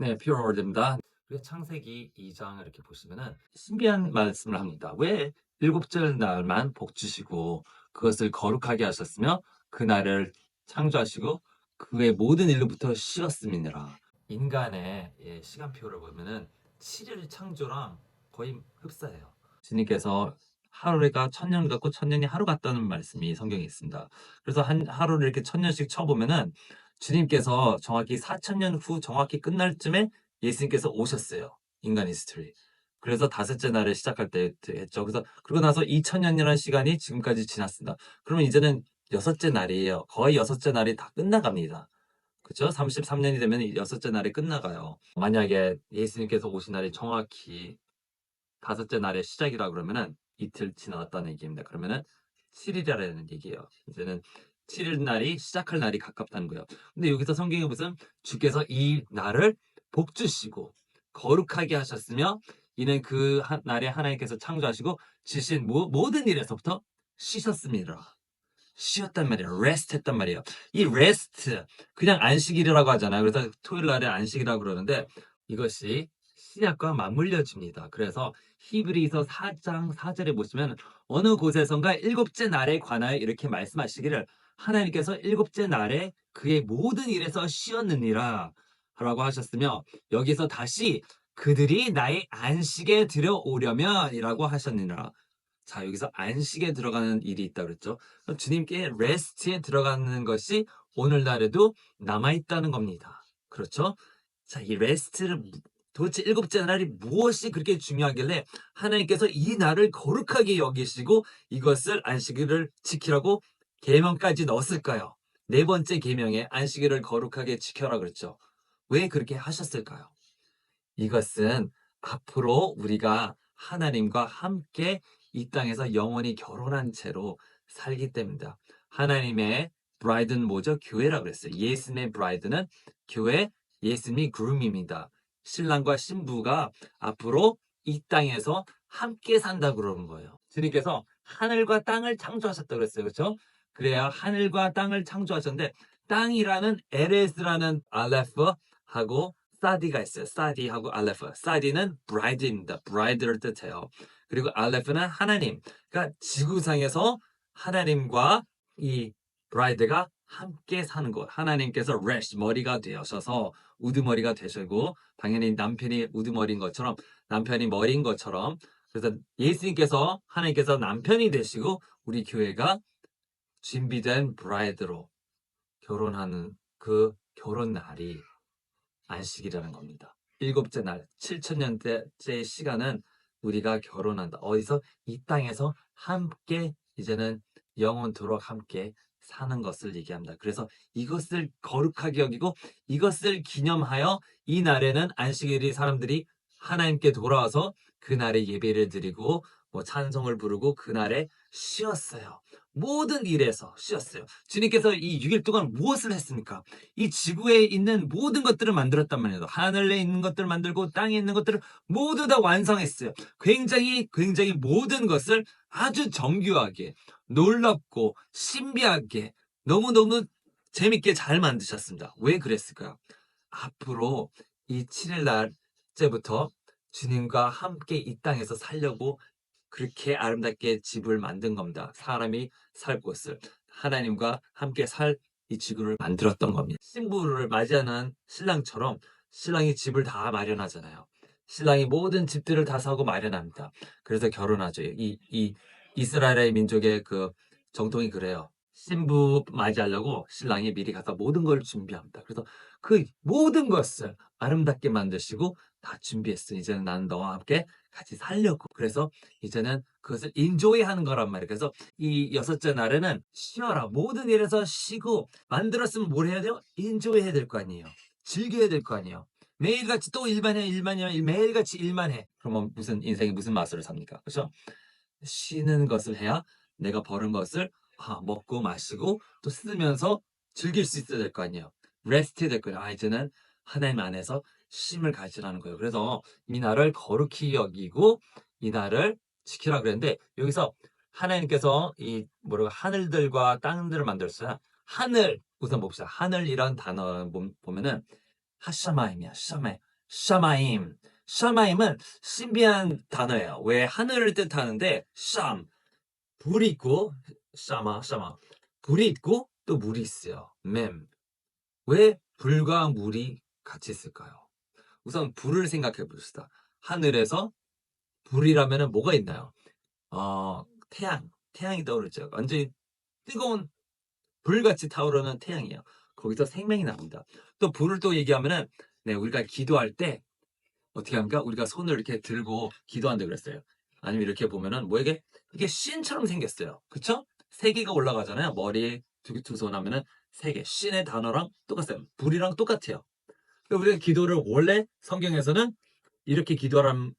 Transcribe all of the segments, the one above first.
네, 퓨어월드입니다. 우리가 창세기 2장 이렇게 보시면은 신비한 말씀을 합니다. 왜 일곱째 날만 복 주시고 그것을 거룩하게 하셨으며 그날을 창조하시고 그의 모든 일로부터 쉬었음이니라. 인간의 시간표를 보면은 7일 창조랑 거의 흡사해요. 주님께서 하루가 천년 같고 천년이 하루 같다는 말씀이 성경에 있습니다. 그래서 한 하루를 이렇게 천년씩 쳐보면은 주님께서 정확히 4천년 후 정확히 끝날 쯤에 예수님께서 오셨어요. 인간 히스토리. 그래서 다섯째 날에 시작할 때 했죠. 그래서 그러고 나서 2000년이라는 시간이 지금까지 지났습니다. 그러면 이제는 여섯째 날이에요. 거의 여섯째 날이 다 끝나갑니다. 그렇죠? 33년이 되면 여섯째 날이 끝나가요. 만약에 예수님께서 오신 날이 정확히 다섯째 날의 시작이라 그러면은 이틀 지나갔다는 얘기입니다. 그러면은 7일이라는 얘기예요. 이제는 7일 날이 시작할 날이 가깝다는 거예요. 근데 여기서 성경에 보면 주께서 이 날을 복 주시고 거룩하게 하셨으며 이는 그 날에 하나님께서 창조하시고 지신 모든 일에서부터 쉬셨습니다. 쉬었단 말이에요. rest 했단 말이에요. 이 rest 그냥 안식일이라고 하잖아요. 그래서 토요일 날에 안식이라고 그러는데 이것이 신약과 맞물려집니다. 그래서 히브리서 4장 4절에 보시면 어느 곳에선가 일곱째 날에 관하여 이렇게 말씀하시기를 하나님께서 일곱째 날에 그의 모든 일에서 쉬었느니라 라고 하셨으며 여기서 다시 그들이 나의 안식에 들여오려면 이라고 하셨느니라. 자, 여기서 안식에 들어가는 일이 있다 그랬죠. 주님께 레스트에 들어가는 것이 오늘날에도 남아있다는 겁니다. 그렇죠? 자, 이 레스트를 도대체 일곱째 날이 무엇이 그렇게 중요하길래 하나님께서 이 날을 거룩하게 여기시고 이것을 안식일을 지키라고 계명까지 넣었을까요? 네 번째 계명에 안식일을 거룩하게 지켜라 그랬죠. 왜 그렇게 하셨을까요? 이것은 앞으로 우리가 하나님과 함께 이 땅에서 영원히 결혼한 채로 살기 때문이다. 하나님의 브라이드는 뭐죠? 교회라고 그랬어요. 예수님의 브라이드는 교회, 예수님이 그룹입니다. 신랑과 신부가 앞으로 이 땅에서 함께 산다고 그러는 거예요. 주님께서 하늘과 땅을 창조하셨다고 그랬어요. 그렇죠? 그래야 하늘과 땅을 창조하셨는데 땅이라는 에레스라는 알레프하고 사디가 있어요. 사디하고 알레프. 사디는 bride입니다. bride를 뜻해요. 그리고 알레프는 하나님. 그러니까 지구상에서 하나님과 이 bride가 함께 사는 것. 하나님께서 rest, 머리가 되셔서 우두머리가 되시고 당연히 남편이 우두머리인 것처럼 남편이 머리인 것처럼 그래서 예수님께서 하나님께서 남편이 되시고 우리 교회가 준비된 bride로 결혼하는 그 결혼 날이 안식이라는 겁니다. 일곱째 날, 7천년대의 시간은 우리가 결혼한다. 어디서? 이 땅에서 함께 이제는 영원토록 함께 사는 것을 얘기합니다. 그래서 이것을 거룩하게 여기고 이것을 기념하여 이 날에는 안식일이 사람들이 하나님께 돌아와서 그날에 예배를 드리고 뭐 찬송을 부르고 그날에 쉬었어요. 모든 일에서 쉬었어요. 주님께서 이 6일 동안 무엇을 했습니까? 이 지구에 있는 모든 것들을 만들었단 말이에요. 하늘에 있는 것들을 만들고 땅에 있는 것들을 모두 다 완성했어요. 굉장히 모든 것을 아주 정교하게 놀랍고 신비하게 너무너무 재밌게 잘 만드셨습니다. 왜 그랬을까요? 앞으로 이 7일 날째부터 주님과 함께 이 땅에서 살려고 그렇게 아름답게 집을 만든 겁니다. 사람이 살 곳을 하나님과 함께 살 이 지구를 만들었던 겁니다. 신부를 맞이하는 신랑처럼 신랑이 집을 다 마련하잖아요. 신랑이 모든 집들을 다 사고 마련합니다. 그래서 결혼하죠. 이 이스라엘의 민족의 그 정통이 그래요. 신부 맞이하려고 신랑이 미리 가서 모든 걸 준비합니다. 그래서 그 모든 것을 아름답게 만드시고 다 준비했어. 이제는 나는 너와 함께 같이 살려고. 그래서 이제는 그것을 인조이 하는 거란 말이에요. 그래서 이 여섯째 날에는 쉬어라. 모든 일에서 쉬고 만들었으면 뭘 해야 돼요? 인조이 해야 될 거 아니에요. 즐겨야 될 거 아니에요. 매일같이 또 일만 해. 매일같이 일만 해. 그러면 무슨 인생에 무슨 맛을 삽니까? 그렇죠? 쉬는 것을 해야 내가 버는 것을 먹고 마시고 또 쓰면서 즐길 수 있어야 될 거 아니에요. 레스트 해야 될 거예요. 이제는 하나님 안에서 쉼을 가지라는 거예요. 그래서 이 날을 거룩히 여기고 이 날을 지키라 그랬는데 여기서 하나님께서 이 뭐라고 하늘들과 땅들을 만들었어요. 하늘 우선 봅시다. 하늘이란 단어 보면은 하샤마임이야. 샤마임. 샤마임. 샤마임은 신비한 단어예요. 왜 하늘을 뜻하는데 샴, 불이 있고 샤마 불이 있고 또 물이 있어요. 맴. 왜 불과 물이 같이 있을까요? 우선 불을 생각해 봅시다. 하늘에서 불이라면은 뭐가 있나요? 태양이 떠오르죠. 완전히 뜨거운 불같이 타오르는 태양이에요. 거기서 생명이 납니다. 또 불을 또 얘기하면은 네, 우리가 기도할 때 어떻게 합니까? 우리가 손을 이렇게 들고 기도한다 그랬어요. 아니면 이렇게 보면은 뭐에게 이게 신처럼 생겼어요. 그쵸? 세 개가 올라가잖아요. 머리에 두 손 하면은 세 개. 신의 단어랑 똑같아요. 불이랑 똑같아요. 우리가 기도를 원래 성경에서는 이렇게 기도하라는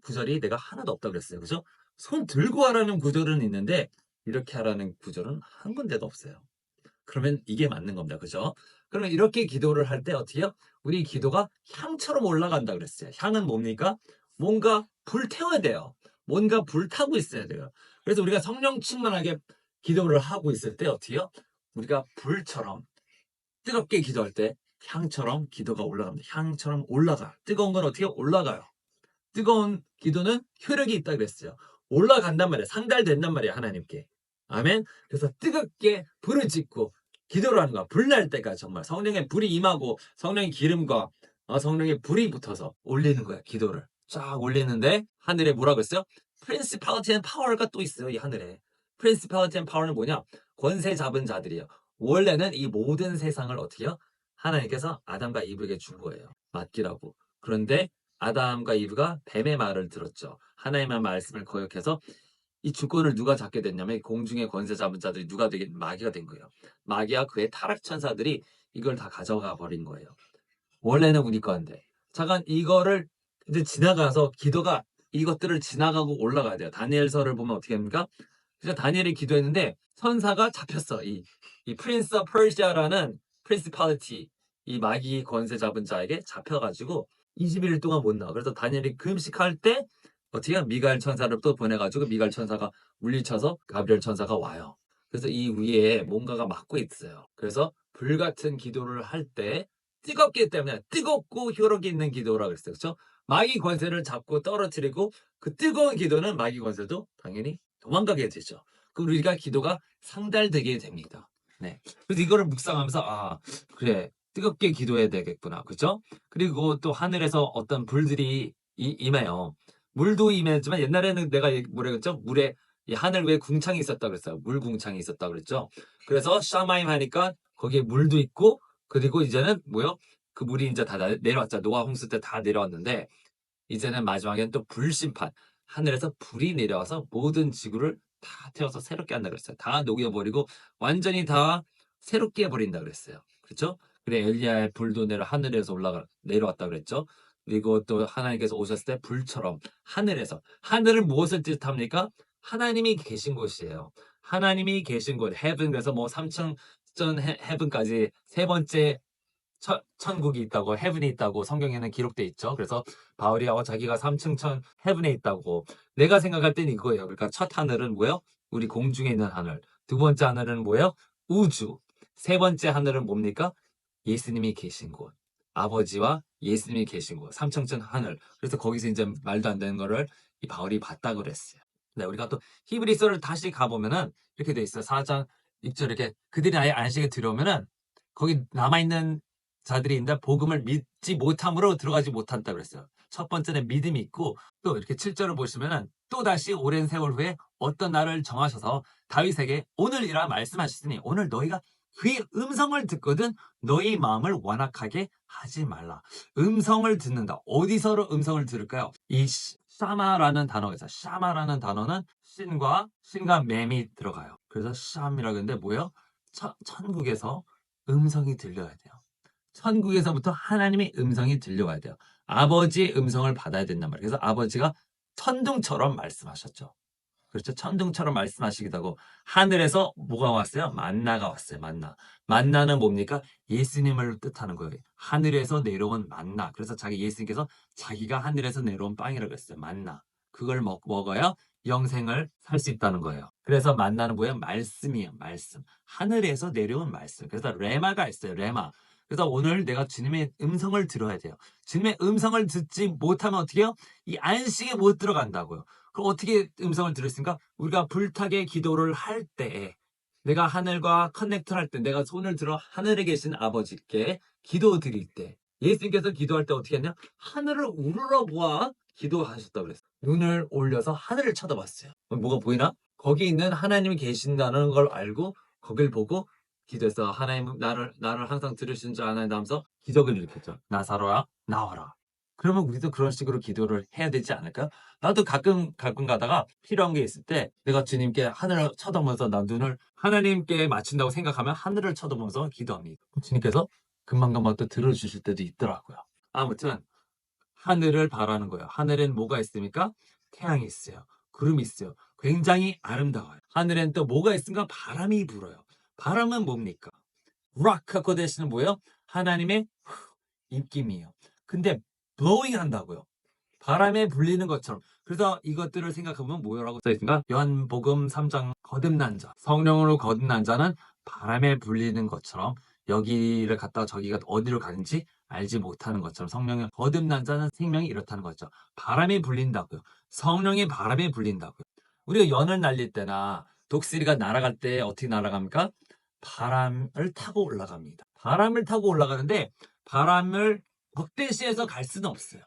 구절이 내가 하나도 없다고 그랬어요. 그죠? 손 들고 하라는 구절은 있는데 이렇게 하라는 구절은 한 군데도 없어요. 그러면 이게 맞는 겁니다. 그죠? 그러면 이렇게 기도를 할 때 어떻게 해요? 우리 기도가 향처럼 올라간다 그랬어요. 향은 뭡니까? 뭔가 불태워야 돼요. 뭔가 불타고 있어야 돼요. 그래서 우리가 성령 충만하게 기도를 하고 있을 때 어떻게 해요? 우리가 불처럼 뜨겁게 기도할 때 향처럼 기도가 올라갑니다. 향처럼 올라가. 뜨거운 건 어떻게 올라가요? 뜨거운 기도는 효력이 있다 그랬어요. 올라간단 말이에요. 상달된단 말이에요. 하나님께. 아멘. 그래서 뜨겁게 불을 짓고 기도를 하는 거야. 불날 때까지 정말 성령의 불이 임하고 성령의 기름과 성령의 불이 붙어서 올리는 거야. 기도를 쫙 올리는데 하늘에 뭐라고 했어요? Principality and Power가 또 있어요. 이 하늘에. Principality and Power는 뭐냐? 권세 잡은 자들이에요. 원래는 이 모든 세상을 어떻게 해요? 하나님께서 아담과 이브에게 준 거예요. 맡기라고. 그런데 아담과 이브가 뱀의 말을 들었죠. 하나님의 말씀을 거역해서 이 주권을 누가 잡게 됐냐면 공중의 권세 잡은 자들이 누가 되게 마귀가 된 거예요. 마귀와 그의 타락 천사들이 이걸 다 가져가 버린 거예요. 원래는 우리 건데. 잠깐 이거를 이제 지나가서 기도가 이것들을 지나가고 올라가야 돼요. 다니엘서를 보면 어떻게 합니까? 그래서 다니엘이 기도했는데 천사가 잡혔어. 이 프린스 오브 퍼시아라는 프린시팔리티 이 마귀 권세 잡은 자에게 잡혀가지고 21일 동안 못 나와. 그래서 다니엘이 금식할 때 어떻게 해요? 미가엘 천사를 또 보내가지고 미가엘 천사가 물리쳐서 가브리엘 천사가 와요. 그래서 이 위에 뭔가가 막고 있어요. 그래서 불같은 기도를 할 때 뜨겁기 때문에 뜨겁고 효력이 있는 기도라 그랬어요. 그렇죠? 마귀 권세를 잡고 떨어뜨리고 그 뜨거운 기도는 마귀 권세도 당연히 도망가게 되죠. 그럼 우리가 기도가 상달되게 됩니다. 네. 그래서 이거를 묵상하면서 그래 뜨겁게 기도해야 되겠구나. 그죠? 그리고 또 하늘에서 어떤 불들이 임해요. 물도 임했지만 옛날에는 내가 뭐라 그랬죠? 물에 이 하늘 위에 궁창이 있었다 그랬어요. 물 궁창이 있었다 그랬죠. 그래서 샤마임 하니까 거기에 물도 있고 그리고 이제는 뭐요? 그 물이 이제 다 내려왔죠. 노아 홍수 때 다 내려왔는데 이제는 마지막에는 또 불심판 하늘에서 불이 내려와서 모든 지구를 다 태워서 새롭게 한다 그랬어요. 다 녹여버리고 완전히 다 새롭게 해버린다 그랬어요. 그렇죠? 그래 엘리야의 불도 하늘에서 내려왔다 그랬죠. 그리고 또 하나님께서 오셨을 때 불처럼 하늘에서 하늘은 무엇을 뜻합니까? 하나님이 계신 곳이에요. 하나님이 계신 곳 heaven 그래서 뭐 3천 전 heaven까지 세 번째 천국이 있다고 헤븐이 있다고 성경에는 기록돼 있죠. 그래서 바울이 자기가 3층 천 헤븐에 있다고 내가 생각할 땐 이거예요. 그러니까 첫 하늘은 뭐예요? 우리 공중에 있는 하늘. 두 번째 하늘은 뭐예요? 우주. 세 번째 하늘은 뭡니까? 예수님이 계신 곳. 아버지와 예수님이 계신 곳. 3층 천 하늘. 그래서 거기서 이제 말도 안 되는 거를 이 바울이 봤다 그랬어요. 네, 우리가 또 히브리서를 다시 가보면은 이렇게 돼 있어요. 4장 6절 이렇게 그들이 아예 안식에 들어오면은 거기 남아있는 자들이 있는데 복음을 믿지 못함으로 들어가지 못한다 그랬어요. 첫 번째는 믿음이 있고 또 이렇게 7절을 보시면은 또 다시 오랜 세월 후에 어떤 날을 정하셔서 다윗에게 오늘이라 말씀하셨으니 오늘 너희가 그의 음성을 듣거든 너희 마음을 완악하게 하지 말라. 음성을 듣는다. 어디서로 음성을 들을까요? 이 샤마라는 단어가 있어요. 샤마라는 단어는 신과 맴이 들어가요. 그래서 샴이라고 하는데 뭐예요? 천국에서 음성이 들려야 돼요. 천국에서부터 하나님의 음성이 들려와야 돼요. 아버지의 음성을 받아야 된단 말이에요. 그래서 아버지가 천둥처럼 말씀하셨죠. 그렇죠. 천둥처럼 말씀하시기도 하고 하늘에서 뭐가 왔어요? 만나가 왔어요. 만나는 뭡니까? 예수님을 뜻하는 거예요. 하늘에서 내려온 만나. 그래서 예수님께서 자기가 하늘에서 내려온 빵이라고 했어요. 만나. 그걸 먹어야 영생을 살 수 있다는 거예요. 그래서 만나는 뭐예요? 말씀이에요. 말씀. 하늘에서 내려온 말씀. 그래서 레마가 있어요. 레마. 그래서 오늘 내가 주님의 음성을 들어야 돼요. 주님의 음성을 듣지 못하면 어떻게 해요? 이 안식에 못 들어간다고요. 그럼 어떻게 음성을 들었습니까? 우리가 불타게 기도를 할 때, 내가 하늘과 커넥트를 할 때, 내가 손을 들어 하늘에 계신 아버지께 기도 드릴 때, 예수님께서 기도할 때 어떻게 했냐? 하늘을 우러러 보아 기도하셨다고 그랬어요. 눈을 올려서 하늘을 쳐다봤어요. 뭐가 보이나? 거기 있는 하나님이 계신다는 걸 알고 거길 보고 기도해서 하나님 나를 항상 들으시는 줄 아나요? 하면서 기적을 일으켰죠. 나사로야 나와라. 그러면 우리도 그런 식으로 기도를 해야 되지 않을까요? 나도 가끔 가다가 필요한 게 있을 때 내가 주님께 하늘을 쳐다보면서 나 눈을 하나님께 맞춘다고 생각하면 하늘을 쳐다보면서 기도합니다. 주님께서 금방금방 또 들어주실 때도 있더라고요. 아무튼 하늘을 바라는 거예요. 하늘엔 뭐가 있습니까? 태양이 있어요. 구름이 있어요. 굉장히 아름다워요. 하늘엔 또 뭐가 있습니까? 바람이 불어요. 바람은 뭡니까? 락 그 대신은 뭐예요? 하나님의 입김이에요. 근데 blowing 한다고요. 바람에 불리는 것처럼. 그래서 이것들을 생각하면 뭐라고 써있습니까? 요한복음 3장 거듭난 자. 성령으로 거듭난 자는 바람에 불리는 것처럼 여기를 갔다가 저기가 어디로 가는지 알지 못하는 것처럼 성령의 거듭난 자는 생명이 이렇다는 거죠. 바람에 불린다고요. 성령이 바람에 불린다고요. 우리가 연을 날릴 때나 독수리가 날아갈 때 어떻게 날아갑니까? 바람을 타고 올라갑니다. 바람을 타고 올라가는데 바람을 벽대시해서 갈 수는 없어요.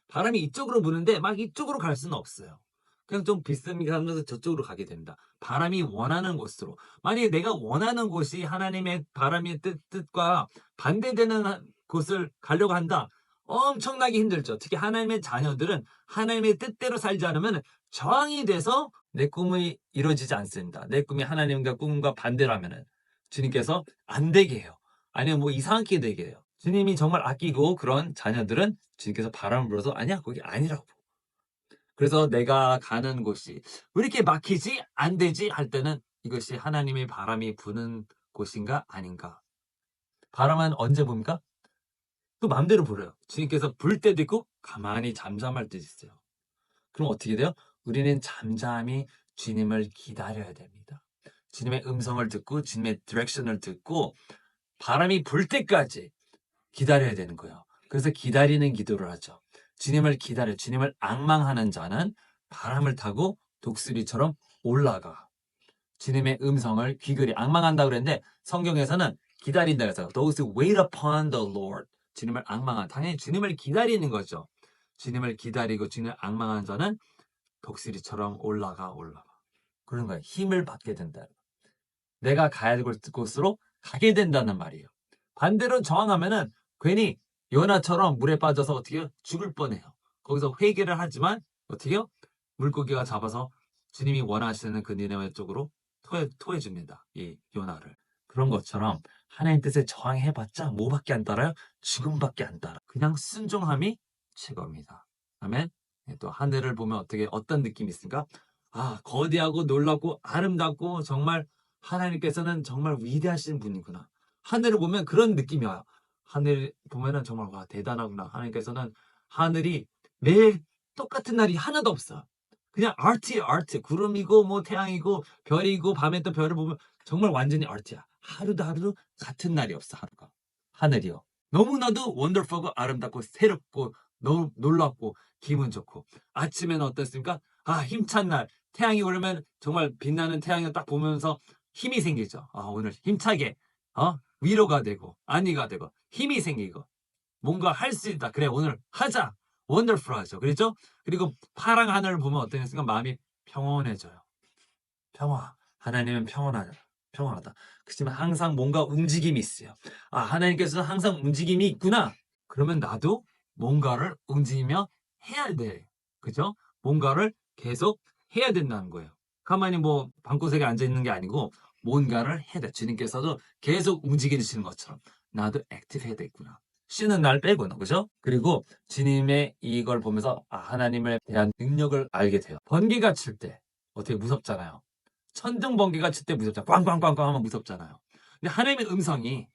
바람이 이쪽으로 부는데 막 이쪽으로 갈 수는 없어요. 그냥 좀 비스듬히 가면서 저쪽으로 가게 됩니다. 바람이 원하는 곳으로. 만약에 내가 원하는 곳이 하나님의 바람의 뜻과 반대되는 곳을 가려고 한다. 엄청나게 힘들죠. 특히 하나님의 자녀들은 하나님의 뜻대로 살지 않으면 저항이 돼서 내 꿈이 이루어지지 않습니다. 내 꿈이 하나님과 꿈과 반대라면 주님께서 안 되게 해요. 아니면 뭐 이상하게 되게 해요. 주님이 정말 아끼고 그런 자녀들은 주님께서 바람을 불어서 아니야 거기 아니라고. 그래서 내가 가는 곳이 왜 이렇게 막히지 안 되지 할 때는 이것이 하나님의 바람이 부는 곳인가 아닌가. 바람은 언제 봅니까? 또 마음대로 불어요. 주님께서 불 때도 있고 가만히 잠잠할 때도 있어요. 그럼 어떻게 돼요? 우리는 잠잠히 주님을 기다려야 됩니다. 주님의 음성을 듣고 주님의 디렉션을 듣고 바람이 불 때까지 기다려야 되는 거예요. 그래서 기다리는 기도를 하죠. 주님을 기다려, 주님을 앙망하는 자는 바람을 타고 독수리처럼 올라가. 주님의 음성을 귀걸이 앙망한다고 그랬는데 성경에서는 기다린다 그래서 those who wait upon the Lord. 주님을 앙망한, 당연히 주님을 기다리는 거죠. 주님을 기다리고 주님을 앙망한 자는 독수리처럼 올라가. 그런 거예요. 힘을 받게 된다. 내가 가야 될 곳으로 가게 된다는 말이에요. 반대로 저항하면은 괜히 요나처럼 물에 빠져서 어떻게 해요? 죽을 뻔해요. 거기서 회개를 하지만 어떻게 해요? 물고기가 잡아서 주님이 원하시는 그 니네웨 쪽으로 토해 줍니다. 이 요나를. 그런 것처럼 하나님 뜻에 저항해봤자 뭐밖에 안 따라요? 죽음밖에 안 따라. 그냥 순종함이 최고입니다. 아멘. 또 하늘을 보면 어떤 느낌이 있습니까? 아, 거대하고 놀랍고 아름답고 정말 하나님께서는 정말 위대하신 분이구나. 하늘을 보면 그런 느낌이 와요. 하늘 보면은 정말 와 대단하구나. 하나님께서는 하늘이 매일 똑같은 날이 하나도 없어. 그냥 아트예요, 아트. 구름이고 뭐 태양이고 별이고 밤에 또 별을 보면 정말 완전히 아트야. 하루도 같은 날이 없어, 하루가. 하늘이요. 너무나도 원더풀하고 아름답고 새롭고 너무 놀랍고 기분 좋고. 아침에는 어떻습니까? 아, 힘찬 날. 태양이 오르면 정말 빛나는 태양을 딱 보면서 힘이 생기죠. 아, 오늘 힘차게 위로가 되고 안위가 되고 힘이 생기고 뭔가 할 수 있다. 그래 오늘 하자. 원더풀하죠. 그렇죠? 그리고 파랑 하늘을 보면 어떤 순간 마음이 평온해져요. 평화. 하나님은 평안하다. 그렇지만 항상 뭔가 움직임이 있어요. 아, 하나님께서는 항상 움직임이 있구나. 그러면 나도 뭔가를 움직이며 해야 돼. 그죠? 뭔가를 계속 해야 된다는 거예요. 가만히 뭐 방구석에 앉아 있는 게 아니고 뭔가를 해야 돼. 주님께서도 계속 움직이시는 것처럼 나도 액티브 해야 되겠구나. 쉬는 날 빼고는 그죠? 그리고 주님의 이걸 보면서 하나님에 대한 능력을 알게 돼요. 번개가 칠 때 어떻게 무섭잖아요. 천둥 번개가 칠 때 무섭잖아요. 꽝꽝꽝꽝 하면 무섭잖아요. 근데 하나님의 음성이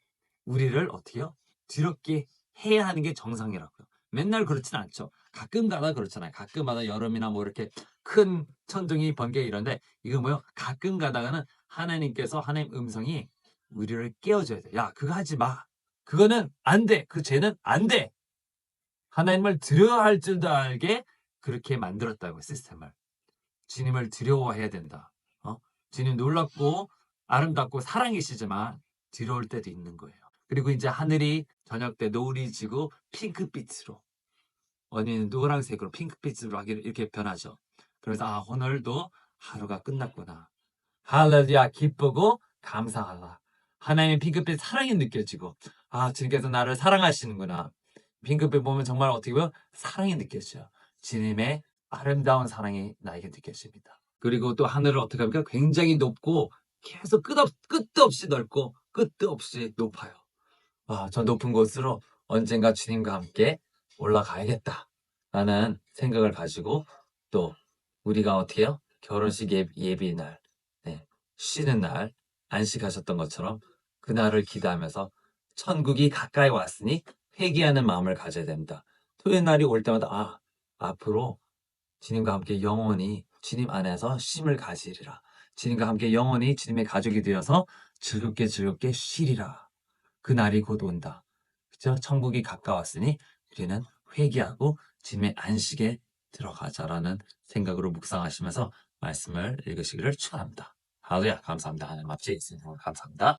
우리를 어떻게요? 두렵게 해야 하는 게 정상이라고요. 맨날 그렇진 않죠. 가끔 가다 그렇잖아요. 가끔마다 여름이나 뭐 이렇게 큰 천둥이 번개 이런데 이거 뭐요? 가끔 가다가는 하나님께서 하나님 음성이 우리를 깨워줘야 돼. 야, 그거 하지 마. 그거는 안 돼. 그 죄는 안 돼. 하나님을 두려워야 할 줄도 알게 그렇게 만들었다고 시스템을. 주님을 두려워해야 된다. 주님 놀랍고 아름답고 사랑이시지만 두려울 때도 있는 거예요. 그리고 이제 하늘이 저녁 때 노을이 지고 핑크빛으로 어디는 노란색으로 핑크빛으로 이렇게 변하죠. 그래서 오늘도 하루가 끝났구나. 할렐루야 기쁘고 감사하라. 하나님의 핑크빛 사랑이 느껴지고 주님께서 나를 사랑하시는구나. 핑크빛 보면 정말 어떻게 보면 사랑이 느껴져요. 주님의 아름다운 사랑이 나에게 느껴집니다. 그리고 또 하늘을 어떻게 합니까? 굉장히 높고 계속 끝도 없이 넓고 끝도 없이 높아요. 저 높은 곳으로 언젠가 주님과 함께 올라가야겠다 라는 생각을 가지고 또 우리가 어떻게 해요? 결혼식 예비 날, 쉬는 날 안식하셨던 것처럼 그날을 기대하면서 천국이 가까이 왔으니 회개하는 마음을 가져야 됩니다. 토요일 날이 올 때마다 앞으로 주님과 함께 영원히 주님 안에서 쉼을 가지리라. 주님과 함께 영원히 주님의 가족이 되어서 즐겁게 쉬리라. 그 날이 곧 온다. 그죠? 천국이 가까웠으니 우리는 회개하고 주님의 안식에 들어가자라는 생각으로 묵상하시면서 말씀을 읽으시기를 축원합니다. 할렐루야 감사합니다. 하나님 앞에 있으니 감사합니다.